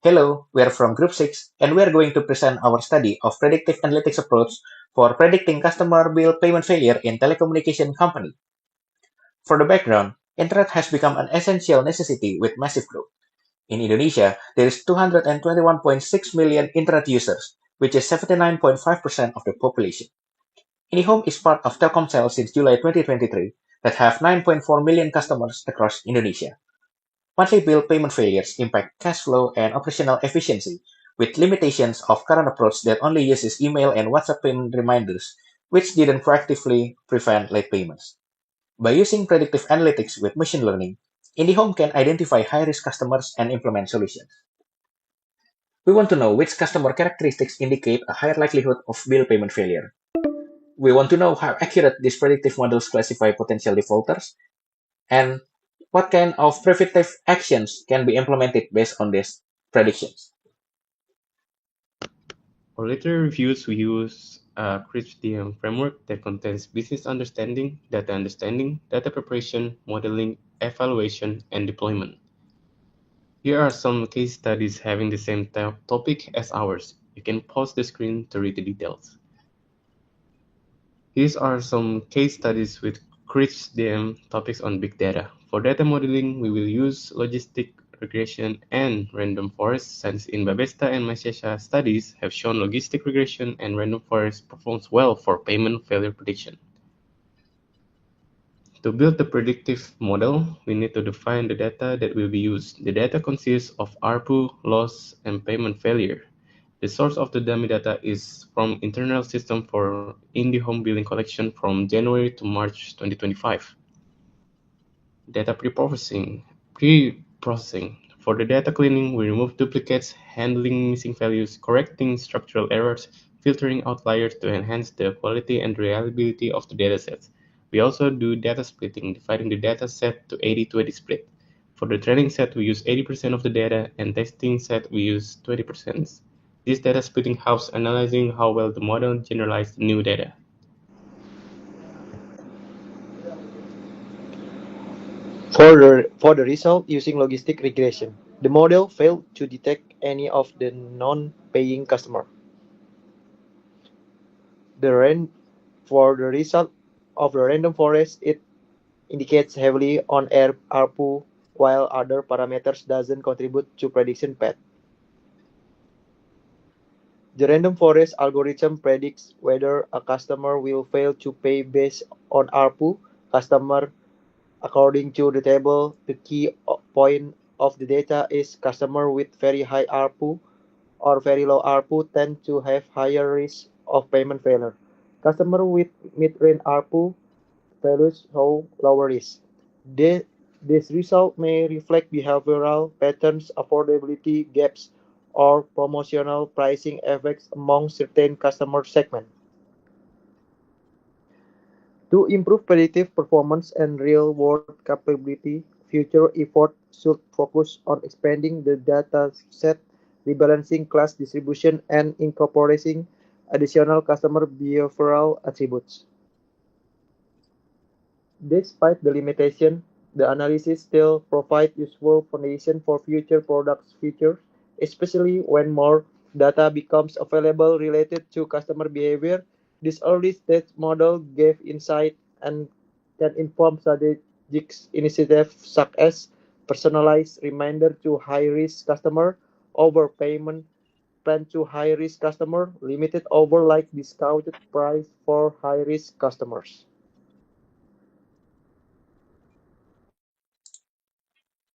Hello, we are from Group 6 and we are going to present our study of predictive analytics approach for predicting customer bill payment failure in telecommunication company. For the background, internet has become an essential necessity with massive growth. In Indonesia, there is 221.6 million internet users, which is 79.5% of the population. IndiHome is part of Telkomsel since July 2023 that have 9.4 million customers across Indonesia. Monthly bill payment failures impact cash flow and operational efficiency, with limitations of current approach that only uses email and WhatsApp payment reminders, which didn't proactively prevent late payments. By using predictive analytics with machine learning, IndiHome can identify high-risk customers and implement solutions. We want to know which customer characteristics indicate a higher likelihood of bill payment failure. We want to know how accurate these predictive models classify potential defaulters and what kind of preventive actions can be implemented based on these predictions. For later reviews, we use a CRISP-DM framework that contains business understanding, data preparation, modeling, evaluation, and deployment. Here are some case studies having the same topic as ours. You can pause the screen to read the details. These are some case studies with CRISP-DM topics on big data. For data modeling, we will use logistic regression and random forest, since in Babesta and Masesha studies have shown logistic regression and random forest performs well for payment failure prediction. To build the predictive model, we need to define the data that will be used. The data consists of ARPU, loss, and payment failure. The source of the dummy data is from internal system for IndiHome billing collection from January to March 2025. Data pre-processing. For the data cleaning, we remove duplicates, handling missing values, correcting structural errors, filtering outliers to enhance the quality and reliability of the datasets. We also do data splitting, dividing the data set to 80-20 split. For the training set, we use 80% of the data, and testing set, we use 20%. This data splitting helps analyzing how well the model generalized new data. For the result using logistic regression, the model failed to detect any of the non-paying customer. For the result of the random forest, it indicates heavily on ARPU, while other parameters doesn't contribute to prediction path. The random forest algorithm predicts whether a customer will fail to pay based on ARPU customer. According to the table, the key point of the data is customers with very high ARPU or very low ARPU tend to have higher risk of payment failure. Customers with mid-range ARPU values show lower risk. This result may reflect behavioral patterns, affordability gaps, or promotional pricing effects among certain customer segments. To improve predictive performance and real-world capability, future efforts should focus on expanding the data set, rebalancing class distribution, and incorporating additional customer behavioral attributes. Despite the limitation, the analysis still provides useful foundation for future products features, especially when more data becomes available related to customer behavior. This early-stage model gave insight and can inform strategic initiatives such as personalized reminder to high-risk customer, overpayment plan to high-risk customer, limited overlike discounted price for high-risk customers.